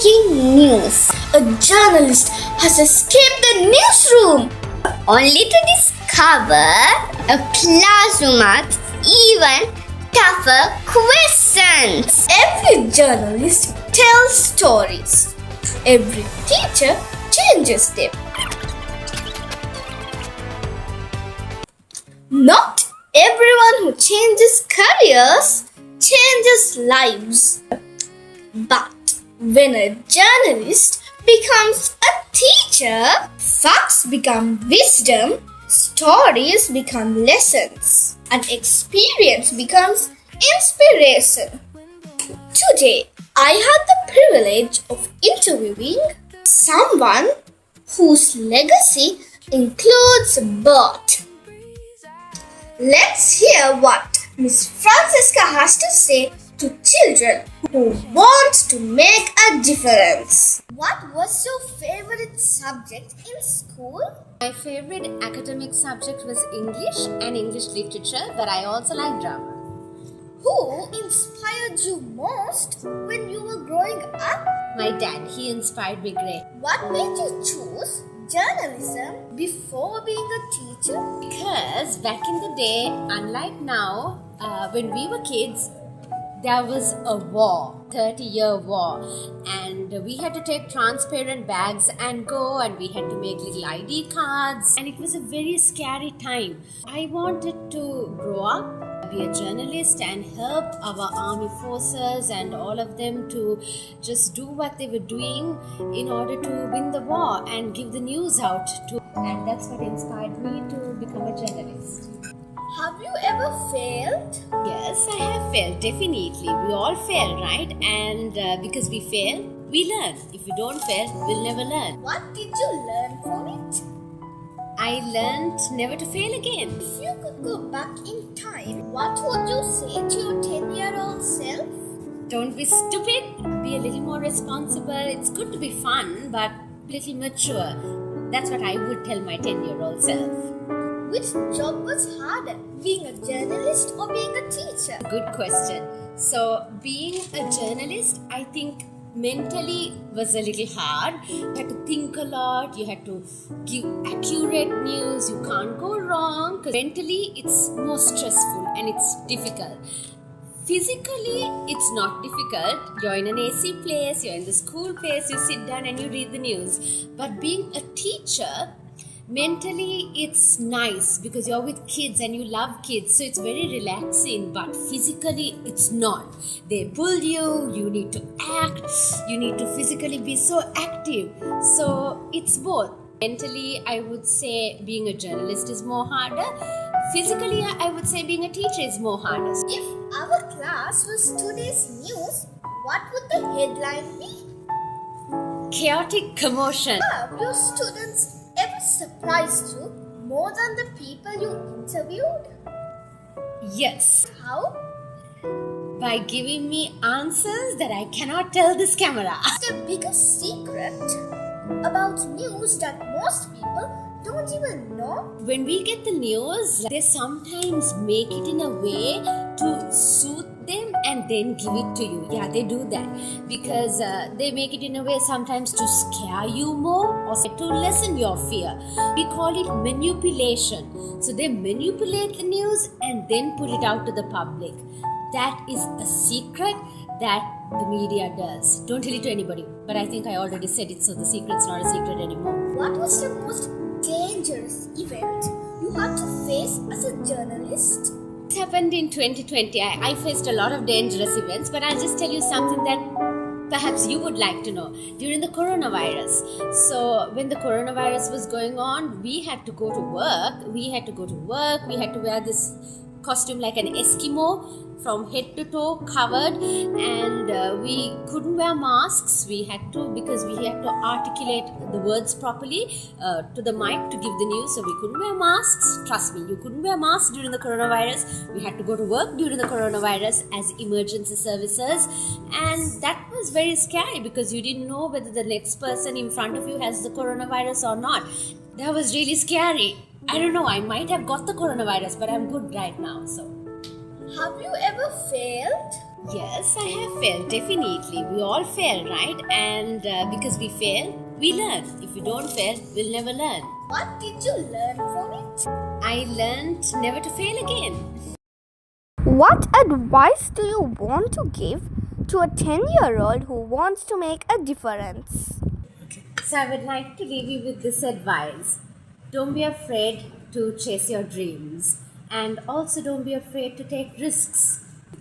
breaking news. A journalist has escaped the newsroom, only to discover a classroom asks even tougher questions. Every journalist tells stories. Every teacher changes them. Not everyone who changes careers changes lives. But when a journalist becomes a teacher, facts become wisdom, stories become lessons, and experience becomes inspiration. Today, I had the privilege of interviewing someone whose legacy includes birth. Let's hear what Miss.Francisca has to say to children who want to make a difference. What was your favorite subject in school? My favorite academic subject was English and English literature, but I also like drama. Who inspired you most when you were growing up? My dad, he inspired me great. What made you choose journalism before being a teacher? Because back in the day, unlike now, when we were kids, there was a war, 30-year war, and we had to take transparent bags and go, and we had to make little ID cards, and it was a very scary time. I wanted to grow up, be a journalist, and help our army forces and all of them to just do what they were doing in order to win the war and give the news out to, and that's what inspired me to become a journalist. Have you ever failed? Yes, I have failed, definitely. We all fail, right? And because we fail, we learn. If we don't fail, we'll never learn. What did you learn from it? I learned never to fail again. If you could go back in time, what would you say to your 10-year-old self? Don't be stupid. Be a little more responsible. It's good to be fun, but a little mature. That's what I would tell my 10-year-old self. Which job was harder, being a journalist or being a teacher? Good question. So, being a journalist, I think mentally was a little hard. You had to think a lot, you had to give accurate news, you can't go wrong. Because mentally, it's more stressful and it's difficult. Physically, it's not difficult. You're in an AC place, you're in the school place, you sit down and you read the news. But being a teacher, mentally it's nice because you're with kids and you love kids, so it's very relaxing, but physically it's not. They pull you, you need to act, you need to physically be so active, so it's both. Mentally, I would say being a journalist is more harder. Physically, I would say being a teacher is more harder. If our class was today's news, what would the headline be? Chaotic commotion. Have your students ever surprised you more than the people you interviewed? Yes. How? By giving me answers that I cannot tell this camera. The biggest secret about news that most people don't even know? When we get the news, they sometimes make it in a way to soothe them and then give it to you. Yeah, they do that because they make it in a way sometimes to scare you more or to lessen your fear. We call it manipulation. So they manipulate the news and then put it out to the public. That is a secret that the media does. Don't tell it to anybody. But I think I already said it, so the secret's not a secret anymore. What was the most dangerous event you had to face as a journalist? It happened in 2020. I faced a lot of dangerous events, but I'll just tell you something that perhaps you would like to know. During the coronavirus. So when the coronavirus was going on, we had to go to work. We had to wear this costume like an Eskimo from head to toe covered, and we couldn't wear masks. We had to, because we had to articulate the words properly to the mic to give the news, so we couldn't wear masks. Trust me, you couldn't wear masks during the coronavirus. We had to go to work during the coronavirus as emergency services, and that was very scary because you didn't know whether the next person in front of you has the coronavirus or not. That was really scary. I don't know, I might have got the coronavirus, but I'm good right now, so. Have you ever failed? Yes, I have failed, definitely. We all fail, right? And because we fail, we learn. If we don't fail, we'll never learn. What did you learn from it? I learned never to fail again. What advice do you want to give to a 10-year-old who wants to make a difference? So I would like to leave you with this advice. Don't be afraid to chase your dreams, and also don't be afraid to take risks.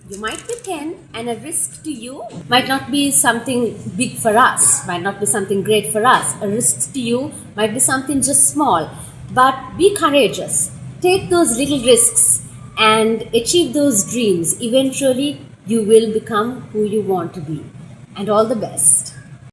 You might be 10, and a risk to you might not be something big for us, might not be something great for us. A risk to you might be something just small, but be courageous. Take those little risks and achieve those dreams. Eventually, you will become who you want to be. And all the best.